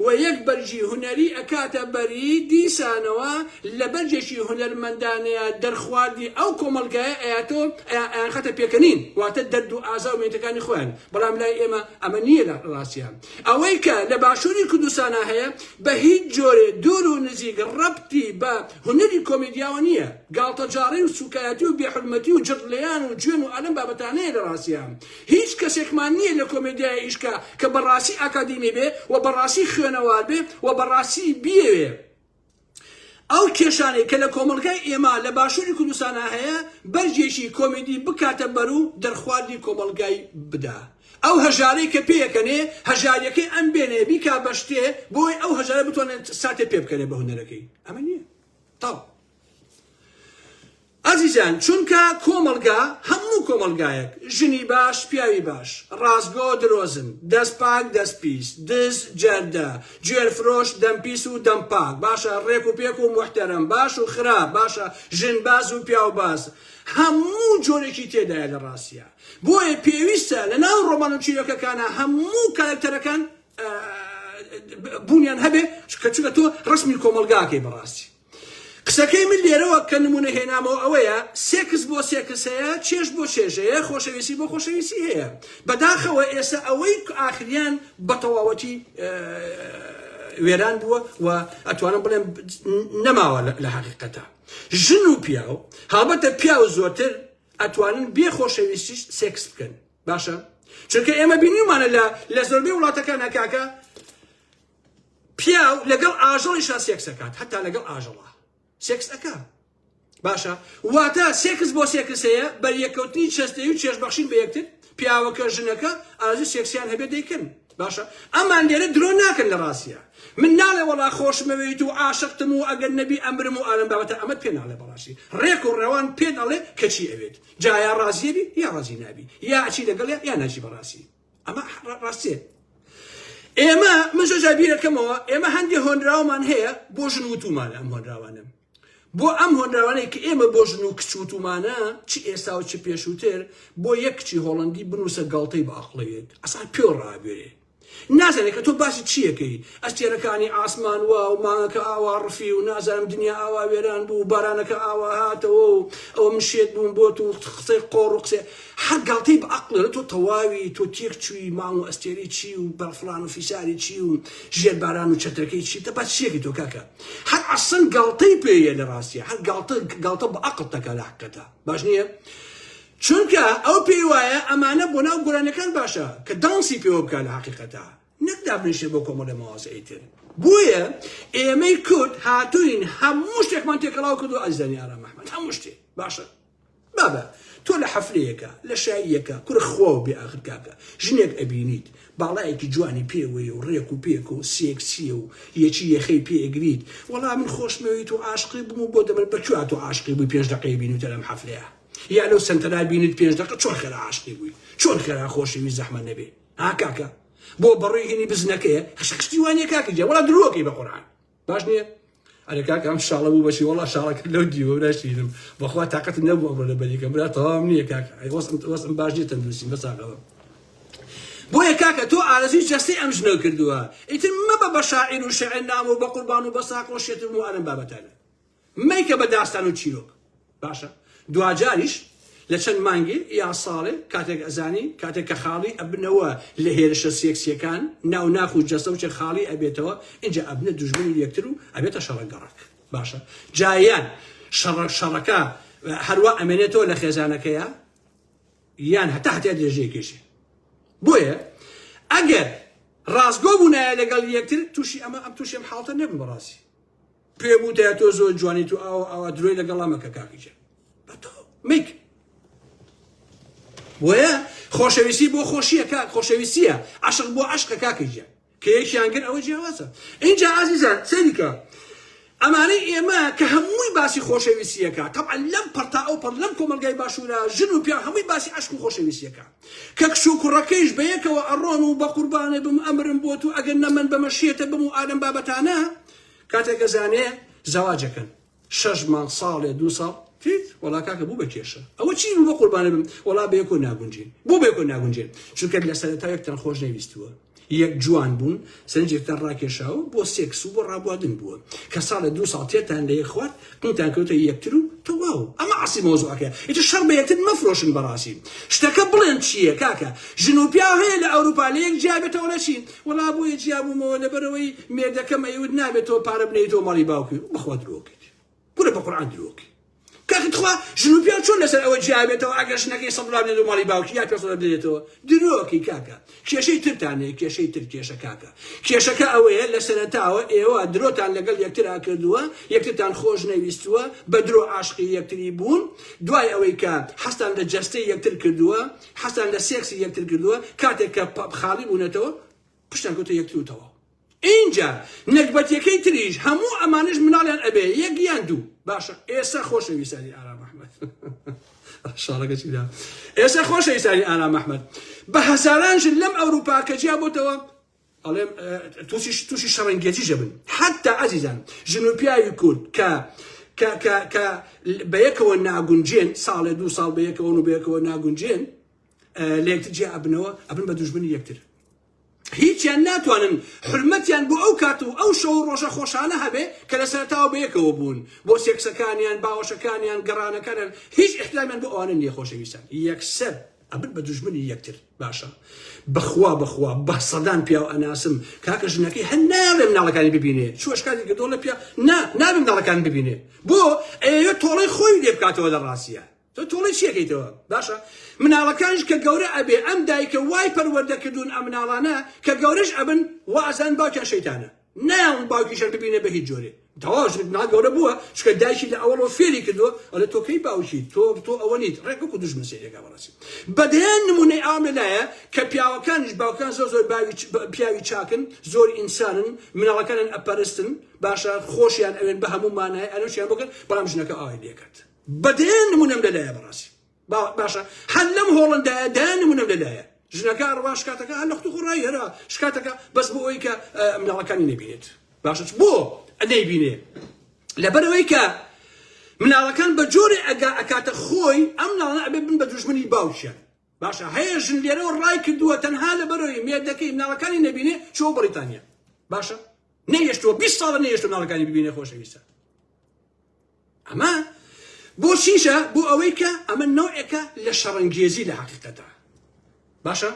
و یەک بەرجی هونەری ئەکاتە بەری دیسانەوە لە بەرجێکی هونەرمەندانەیە دەرخواردی ئەو کۆمەلگایە ئەیان خەتە پێکەنین واتە دەرد و ئازا و مێتەکانی خۆیان. بەڵام لای ئێمە ئەمە نییە لە ڕاستیان. ئەوەی کە لە باشووری کوردستانە هەیە بە هیچ جۆرێ دوور و نزیک ڕەبتی بە هونەری کۆمێدیاوە نییە، گاڵتەجاڕی و سوکایەتی و بێحورمەتی و جڕلیان و گوێن و ئەلەم بابەتانەیە لە ڕاستیان. هیچ کەسێکمان نییە لە کۆمێدیای ئیشکا کە بەڕاستی ئاکادیمی بێ و بەڕاستی خوێنەوار بێ و بەڕاستی بیەوێ. ئەو کێشانەی کە لە کۆمەڵگای ئێمە لە باشووری کوردستانە هەیە بەرجێکی کۆمێدی بکاتە بەر و دەرخواردی کۆمەڵگای بدا. ئەو هەژارەی کە پێیەکەنێ هەژاریەکەی ئەم بێنێ بیکا بە شتێ بۆی ئەو هەژارە بتوانێت ساتێ پێ بکەنێ بە هونەرەکەی. ئەمە نییە تاو. ئازیزان چونکە کۆمەلگا هەموو کۆمەلگایەک ژنی باش پیاوی باش ڕازگۆ درۆزن دەست پاک دەست پیس دز جەردە گوێرفرۆش دەمپیس و دەمپاک باشە ڕێک و پێک و محتەرەم باش و خراپ باشە ژن باز و پیاو باز هەموو جۆرێکی تێدایە لە ڕاستیە. بۆیە پێویستە لە ناو ڕۆمان و چیرۆکەکانە هەموو کارکتەرەکان بوونیان هەبێ کە چونکە تۆ ڕسمی کۆمەلگاکەی بەڕاستی. قسەکەی من لێرەوە کە نمونە هێنامەوە ئەوەیە سێکس بۆ سێکس هەیە چێش بۆ چێژ هەیە خۆشەویستی بۆ خۆشەویستی هەیە. بەداخەوە ئێستا ئەوەی ئاخریان بە تەواوەتی وێران بووە و ئەتوانم بڵێم نەماوە لە حەقیقەتە. ژن و پیاو هەڵبەتە پیاو زۆرتر ئەتوانن بێ خۆشەویستی سێکس بکەن باشە، چونکە ئێمە بینیمانە لە زۆربەی وڵاتەکانە کاکە پیاو لەگەڵ ئاژەڵیشا سێکس ئەکات هەتا لەگەڵ ئاژەڵە سێکس ئەکا باشە. واتە سێکس بۆ سێکس هەیە بەریەکەوتنی چەستەی و چێژبەخشین بە یەکتر پیاوەکە ژنەکە ئارەزوی سێکسیان هەبێ دەیکەن باشە. ئەمان لێرە درۆ ناکەن لە ڕاستیە. من ناڵێ وەڵا خۆشمەوێت و عاشقتم و ئەگەر نەبی ئەمرم و ئالم بابەتە ئەمەت پێ ناڵێ بەڕاستی ڕێک و ڕێوان پێ دەڵێ کەچی ئەوێت جا یا ڕازیەبی یا ڕازی نابی یا ئەچی لەگەڵ یا ناچی بەڕاستی. ئەمە ڕاستیە. ئێمە من زۆر جار بیرەکەمەوە ئێمە هەندێک هۆنراومان هەیە بۆ ژن وتومانە ئەم هۆنراوانە بۆ ئەم هۆنراوانەی کە ئێمە بۆ ژن و کچ وتومانە چی ئێستا و چی پێشووتر بۆ یەک کچی هۆڵەندی بنووسە گاڵتەی بە ئەقڵەوێت ئەسان پێ ڕابێرێ نازانێت کە تۆ باسی چیەکەی ئەستێرەکانی ئاسمان وا و مانگەکە ئاوا ڕفی و نازانم دنیا ئاوا وێران بوو بارانەکە ئاوا هاتەوە و ئەوە مشێت بووم بۆ تو قسەی قۆڕ و قسێ هەر گاڵتەی بە ئەقڵە تۆ تەواوی تۆ تێک چووی مانگ و ئەستێری چی و بەرفلان و فیساری چی و ژێر باران و چەترەکەی چی تە باس چیەکەی تۆ کاکە هەر ئەسەن گاڵتەی پێیە لە ڕاستیە هەر گاڵتە بە ئەقڵ تەکە لە حەقیقەتە باش نییە. چونکە ئەو پێی وایە ئەمانە بۆ ناو گۆرانەکان باشە کە دانسی پێوە بکە لە حەقیقەتە نەکدابنیشێ بۆ کۆمەڵە مەوازەی تر. بۆیە ئێمەی کورد هاتوین هەموو شتێکمان تێکەڵاو کردو ئەزدانی ئارام ئەحمەد هەموو شتێ باشە بابە تۆ لە حەفلەیەکە لە شاییەکە کوڕ خوا و بێ ئاخر کاکە ژنێک ئەبینیت باڵایەکی جوانی پێوەیە و ڕێک و پێک و سێکسیە و یەکی یەخەی پێئەگریت وەڵام من خۆشمەوێت و عاشقی بووم و بۆ دەمەن بەکوێ تۆ عاشقی بووی 5 دقەی بینیتە لەم حەفلەیە یا لەو سنتەرا بینیت 5 دقە چۆن خێرا عاشقی بووی چۆن خێرا خۆشەویست زەحمەت نەبێ ها کاکە بۆ بەڕووی هینی بزنەکەیە هەشکشتی وانیە کاکە جا وەڵا درۆکەی بە قورئان باش نییە. ئەرێ کاکە ئەم شاڵە بوو بەچی وەڵا شاڵەکە لەو دیوە ناشینم بەخوا تااقەت نەبوو ئەمڕۆ لە بەریکەم برا تەواو نییە کاکە وەسم باش نییە تەندروستی بەساقەوە. بۆیە کاکە تۆ ئارەزوی جەستەی ئەم ژنە کردووە ئیتر مەبە بە شاعیر و شێعر نام و بە قوربان و بە ساق و شێتر و ئەرم بابەتانە مەیکە بە داستان و چیرۆک باشە. دوجاریش لە چەند مانگی یا ساڵێ کاتێک ئەزانی کاتێک کە خاڵی ئەبنەوە لە هێرشە سێکسیەکان ناو ناخ و جەستە و چێ خاڵی ئەبێتەوە اینجا ئەبنە دوژمنی یەکتر و ئەبێتە شەڕەگەڕک باشە. جایان شەڕەکە هەروە ئەمێنێتەوە لە خێزانەکەیە یان هەتا هەتیا درێژەیەکێشێ. بۆیە ئەگەر ڕاستگۆ بوونایە لەگەڵ یەکتر تووشی ئەمە ئەم تووشی ئەم حاڵتە نەبن بەڕاستی پێ بوو تۆ زۆر جوانی تو ئەوە درۆی لەگەڵ ئەمەکە کاکیجە بەتۆ میک وەیە خۆشەویستی بۆ خۆشیە کاک خۆشەویستیە عاشق بۆ عاشقە کاکیجە کە یەکیان گر ئەوە جیاوازە اینجا عزیزان سەریکە ئەمانەی ئێمە کە هەمووی باسی خۆشەویستیەکە طبعا لەم پەرتا ئەو پەر لەم کۆمەلگای باشوورە ژن و پیا هەمووی باسی عاشق و خۆشەویستیەکە کە کچ و کوڕەکەیش بە یەکەوە ئەڕۆن و بە قوربانێ بم ئەمرم بۆ تو ئەگەر نەمەن بەمە شێتە بم و ئادەم بابەتانە کاتێک ئەزانێ زەواجەکەن 6 مانگ ساڵێ 2 ساڵ تیت وڵا کاکە بوو بە کێشە ئەوە چی بوو بە قوربانێ بم وڵا بە یەکۆ ناگونجین بۆ بە یەکۆ ناگونجێن چونکە لە سەرەتا یەکتان خۆش نەویستووە یەک جوان بوون سنجێکتان ڕاکێشاوە بۆ سێکس و بۆ ڕابواردن بووە کە ساڵە 2 ساڵ تێتان لە یەخوات قوتان کەوتە یەکتر و تەواو ئەمە عاسی مۆزوعەکە ئیتر شەڕ بە یەکتر مەفرۆشن بەڕاستی شتەکە بڵێن چییە کاکە ژن و پیا هەیە لە ئەوروپا لە یەک جیابێتەوە لە چین وەڵا بۆیە جیابوومەوە لەبەرەوەی مێردەکەم ئەیود نابێتەوە پارە بنێتەوە ماڵی باوکی بەخوا درۆکیت بورە بە قورعان درۆکی کاکتخوا ژن و پیا چۆن لەسەر ئەوە جیابێتەوە ئەگەر شنەکەی 100 دلار بنێتەوە ماڵی باوکی یا 500 بنێتەوە درۆکی کاکە کێشەی ترتانەیە کێشەی تر کێشە کاکە کێشەکە ئەوەیە لە سەرەتاوە ئێوە درۆتان لەگەڵ یەکترا کردووە یەکترتان خۆش نەویستووە بە درۆ عاشقی یەکتری بوون دوای ئەوەی کە حەستان لە جەستەی یەکتر کردووە حەستان لە سێکسی یەکتر کردووە کاتێک کە خاڵی بوونەتەوە پشتان کەوتە یەکتر و تەواو اینجا نەکبەتیەکەی تریش هەموو ئەمانش مناڵیان ئەبێ یەک یان دوو باشە ئێستا خۆشەویستانی ئارام ئەحمەد شاڵەکە چیدا ئێستا خۆشەویستانی ئارام ئەحمەد بە هەزاران ژن لەم ئەوروپا کە جیا بۆتەوە ئەڵێم تووشی شەڕەنگێتیژە بن حتا عەزیزان ژن و پیاوی کورد کە بە یەکەوە ناگونجێن ساڵێ 2 ساڵ بە یەکەوە و بە یەکەوە ناگونجێن لە یەکتر جیا ئەبنەوە ئەبن بە دوژمنی یەکتر هیچیان ناتوانن حرمەتیان بۆ ئەو کات و ئەو شەو ڕۆژە خۆشانە هەبێ کە لە سەرەتاوە بە یەکەوە بوون بۆ سێکسەکانیان باوەشەکانیان گەڕانەکانیان هیچ احترامیان بۆ ئەوانە نییە خۆشەویستان یەکسەر ئەبن بە دوژمنی یەکتر باشە بەخوا بە سەدان پیا و ئەناسم کاکە ژنەکەی هەر نابێ مناڵەکانی ببینێ چوە شکاتی کردۆ لە پیا نابێ مناڵەکان ببینێ بۆ ئێوە تۆڵەی خۆی لێ بکاتەوە لە ڕاستیە تۆ تۆڵی چیەکەیتەوە باشە مناڵەکانش کە گەورە ئەبێ ئەم دایکە وای پەروەردەکردوون ئەم مناڵانە کە گەورەش ئەبن وازان باوکیان شەیتانە ناوم باوکیشان ببینێ بە هیچ جۆرێ تەواوش مناڵ گەورە بووە چکە دایکی لە ئەوڵەوە فێری کردووە ئەڵێ تۆ کەی باوکی تۆ ئەوە نیت ڕێکوەکو دوژمن سێرێکا بەڕاستی بەدەیان نمونەی ئەوە لایە کە پیاوەکانیش باوکان زۆر پیاوی چاکن زۆر ئینسانن مناڵەکانیان ئەپەرستن باشە خۆشیان ئەوێن بە هەموو مانای ئەنوشیان بکەن بەڵام ژنەکە ئاوای لێکات بەدەیان نمونەم لەلایە بەڕاستی باشە هەر لەم هۆڵندایە دایان نمونەم لەلایە ژنەکە ڕوا شکاتەکە هەر لە خوتو خۆڕایی هەرا شکاتەکە بەس بۆ ئەوەی کە مناڵەکانی نەبینێت باشە بۆ نەیبینێ لەبەرەوەی کە مناڵەکان بە جۆرێ ئەکاتە خۆی ئەم مناڵانە ئەبێ بن بە دوژمنی باوکیان باشە هەیە ژن لێرەوە ڕای کردووە تەنها لەبەرەوەی مێردەکەی مناڵەکانی نەبینێ چۆ بەریتانیا باشە نەیەشتووە 20 ساڵە نەیەشتووە مناڵەکانی ببینێ خۆشەویستە ئەمە بۆ چیشە بۆ ئەوەی کە ئەمە نەوعێکە لە شەڕەنگێزی لە حەقیقەتە باشە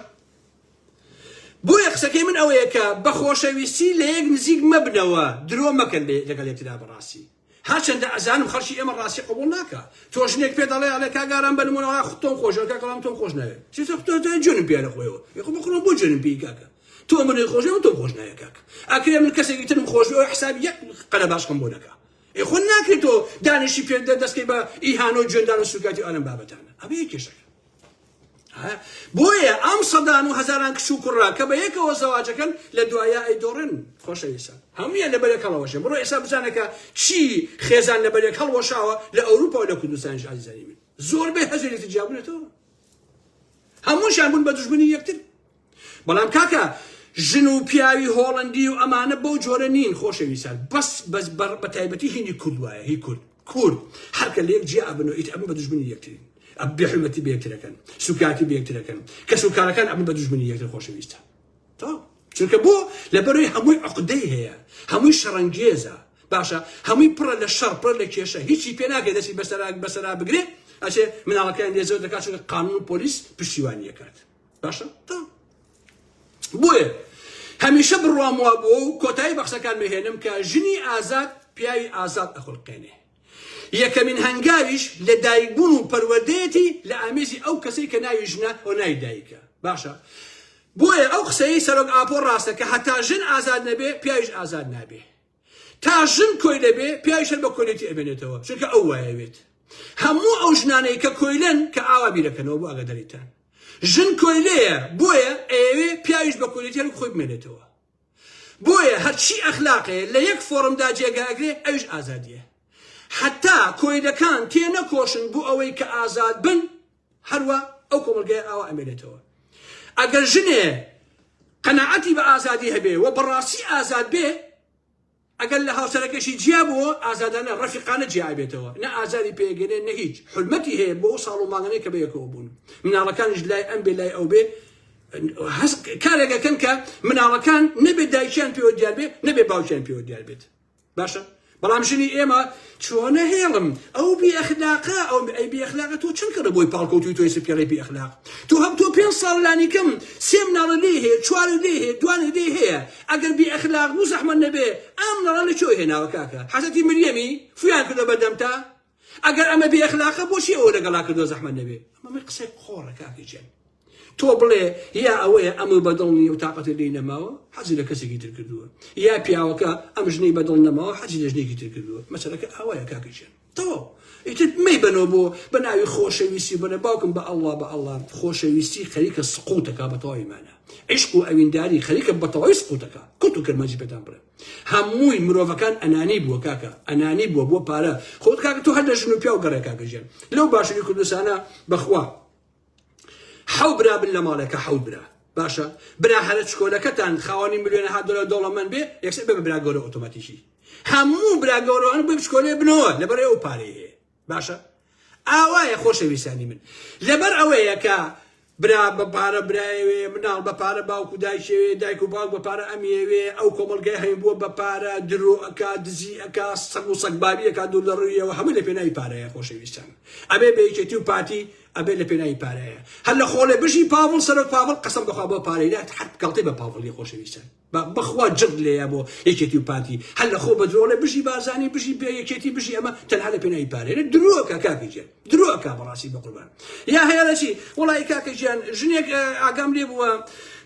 بۆیە قسەکەی من ئەوەیە کە بە خۆشەویستی لە یەک نزیک مەبنەوە درۆ مەکەن لەگەڵ یەکترا بەڕاستی هەرچەندە ئەزانم خەڵکی ئێمە ڕاستی قبوڵ ناکە تۆ ژنێک پێ دەڵێ ئەڵێ کاگاران بە نمونەوە تۆم خۆشە کاکەڵام تۆم خۆش ناوێت چێتە جوێنم پێ لە خۆیەوە یخۆ بخۆم بۆ جوێنم پێی کاکە تۆ منی خۆشە تۆم خۆش ناوێت کاکە ئەکرێ من کەسێکی ترم خۆش بێ حسابی یەک قەلە باشکەم بۆ نەکە خۆ ناکرێت تۆ دانیشی پێ دەستکەی بە ئیهانە و جوێندان و سوکاتی ئەلەم بابەتانە ئەبێ کێشەکە بۆیە ئەم سەدان و هەزاران کچ و کوڕا کە بە یەکەوە زەواجەکەن لە دوایە ئەیدۆڕن خۆشەویستان هەموویان لەبەرێک هەڵەوەشێن بڕۆ ئێستا بزانەکە چی خێزان لەبەرێک هەڵوەشاوە لە ئەوروپا و لە کوردستانیش عەزیزانی من زۆربەی هەزێکی تجابونێتەوە هەمووشیان بوون بە دوژمنی یەکتر بەڵام کاکە ژن و پیاوی هۆڵندی و ئەمانە بەو جۆرە نین خۆشەویستان بەس بە تایبەتی هینی کورد وایە هی کورد هەرکە لە یەک جیا ئەبنەوە ئیتر ئەبن بە دوژمنی یەکترین بێحرمەتی بە یەکترەکەن سوکاتی بە یەکترەکەن کە سوکارەکان ئەبن بە دوژمنی یەکتر خۆشەویستە چونکە بۆ لەبەرەوەی هەمووی عقدەی هەیە هەمووی شەڕەنگێزە باشە هەمووی پڕە لە شەڕ پڕە لە کێشە هیچی پێ ناکرێت دەستی بەسەرا بگرێ ئەچێ مناڵەکان لێزەوە دەکات چونکە قانون و پۆلیس پشتیوانی دەکات باشە بۆیە هەمیشە بڕوام وا بووە و کۆتایی بەخسەکان مەهێنم کە ژنی ئازاد پیاوی ئازاد ئەخڵقێنێ یەکەمین هەنگاویش لە دایکبوون و پەروەردەیەتی لە ئامێزی ئەو کەسەی کە ناوی ژنە و ناوی دایکە باشە بۆیە ئەو قسەی سەرۆک ئاپۆ ڕاستە کە هەتا ژن ئازاد نەبێ پیاویش ئازاد نابێ تا ژن کۆی دەبێ پیاویش هەر بە کۆیلەتی ئەبێنێتەوە چونکە ئەو وایەوێت هەموو ئەو ژنانەی کە کۆیلەن کە ئاوا بیرەکەنەوە بۆ ئاگاداریتان ژن کۆیلەیە بۆیە ئەوێ پیاویش بە کۆیلەتی هەر خۆی بمێنێتەوە بۆیە هەرچی ئەخلاقێ لە یەک فۆرمدا جێگاگرێ ئەویش ئازادیە حتا کۆیلەکان تێنەکۆشن بۆ ئەوەی کە ئازاد بن هەروە ئەو کۆمەلگەیە ئاوا ئەمێنێتەوە ئەگەر ژنێ قەناعەتی بە ئازادی هەبێ و بەڕاستی ئازاد بێ ئەگەر لە هاوسەرەکەشی جیا بووە ئازادانە ڕەفیقانە جیا بێتەوە نە ئازادی پێگەنێ نە هیچ حرمەتی هەیە بۆ ساڵ و ماگەنەی کە بەیەکەوە بوون مناڵەکانیش لای ئەم بێ لای ئەو بێ کارێکەکەن کە مناڵەکان نەبێت دایکیان پێوە دیار بێ نەبێ باوکیان پێوە دیار بێت باشە بەڵام ژنی ئێمە چۆنە هێڵم ئەو بێئەخلاقە ئەو ئەی بێئەخلاقە تۆ چەند کەرە بۆی پاڵکەوتوی تۆی سپێڵەی بێئەخلاق تۆ هەم تۆ 5 ساڵ لانی کەم 3 مناڵە لێ هەیە 4 لێ هەیە 2 لێ هەیە ئەگەر بێئەخلاق بوو زەحمەت نەبێ ئەم مناڵە لەکوێ هێناوە کاکە حەزەتی مریەمی فویان کردە بەردەمتا ئەگەر ئەمە بێئەخلاقە بۆچی ئەوە لەگەڵا کردووە زەحمەت نەبێ ئەمە قسەی قۆڕە کاکی جێن تۆ بڵێ یا ئەوەیە ئەمە بەدڵنی و تااقەتی لی نەماوە حەزی لە کەسێکی تر کردووە یا پیاوەکە ئەم ژنەی بەدڵ نەماوە حەزی لە ژنێکی تر کردووە مەسەلەکە ئەوەیە کاکەیان تۆ ئیتر مەی بنەوە بۆ بە ناوی خۆشەویستی بنە باوکم بە ئەڵڵا خۆشەویستی خەریکە سقوتەکە بە تەواویمانە عشق و ئەوینداری خەریکە بە تەواوی سقوتەکە کەوت و کەرمەجی پێتان بڵێ هەمووی مرۆڤەکان ئەنانی بووە کاکە ئەنانی بووە بۆ پارە خۆت کاکە تۆ هەر لە ژن و پیا و گەڕێ کاکەژیان لەو باشووری کوردستانە بەخوا حەو برا بن لە ماڵێکە حەوت برا باشە برا هەرە چکۆلەکەتان خاوەنی ملیۆنە $100 دەوڵەمەند بێ یەکسەر بێ بە برا گەورە ئۆتۆماتیکی هەموو برا گەورەوان بێ بچکۆلێ بنەوە لەبەر ئەو پارەی هەیە باشە ئاوایە خۆشەویستانی من لەبەر ئەوەیە کە برا بە پارە برایەوێ مناڵ بە پارە باوکو دایشەوێ دایک و باوک بە پارە ئەمیەوێ ئەو کۆمەلگای هەیە بووە بە پارە درۆ ئەکا دزی ئەکا سەگ و سەگبابی ئەکا دوور لە ڕوویەوە هەموو لە پێناوی پارەیە خۆشەویستان ئەبێ بە یەکێتی و پاتی ئەبێ لە پێناوی پارەیە هەر لە خۆڵێ بژی پاوڵ سەرۆک پاوڵ قەسەم بەخوا بۆ پارەی لا حەت گەڵتەی بە پاوڵی خۆشەویستان بەخوا جد لێیە بۆ یەکێتی و پاتی هەر لە خۆ بە درۆڵێ بژی بازانی بژی بێ یەکێتی بژی ئەمە تەنها لە پێناوی پارەیە درۆکە کاکەجیان درۆکە بەڕاستی بە قوربان یا هەیە لەچی وڵی کاکەجیان ژنێک ئاگام لێ بووە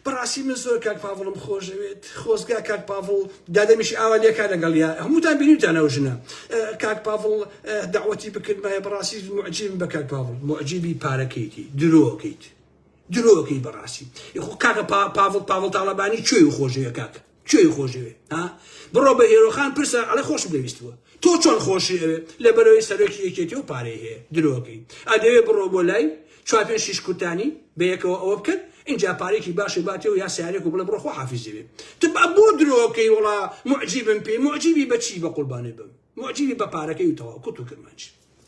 بەڕاستی من زۆر کاک پاڤڵم خۆشەوێت خۆزگا کاک پاڤڵ دادەمیشی ئاوا لێکا لەگەڵیا هەمووتان بینیوتان ئەو ژنە کاک پاڤڵ داوەتی بکردمایە بەڕاستی معجیبم بە کاک پاڤڵ معجیبی پارەکەیتی درۆکەیت درۆکەی بەڕاستی کاکە پاڤڵ تاڵەبانی کوێی خۆشەوێ کاکە کوێی خۆشەوێ ها بڕۆ بە هێرۆخان پرسە ئەڵێ خۆشم لەویستووە تۆ چۆن خۆشی ئەوێ لەبەرەوەی سەرۆکی یەکێتی و پارەی هەیە درۆکەی ئەدەوێ بڕۆ بۆ لای 4-5 کورتانی بەیەکەوە ئەوە بکەن اینجا پارێکی باشی باتێ و یا سیارێک و بڵێ بڕۆ خۆ حافیزی بێ تو بۆ درۆکەی وڵا معجیبم پێ معجیبی بە چی بە قوربانێ بم معجیبی بە پارەکەی و تەواو کوت و کرمانچ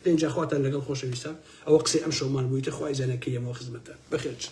لێنجا خواتان لەگەڵ خۆشەویستان ئەوە قسەی ئەم شەومان بوویتە خوای زانەکەی ئەمە خزمەتە بەخێرچ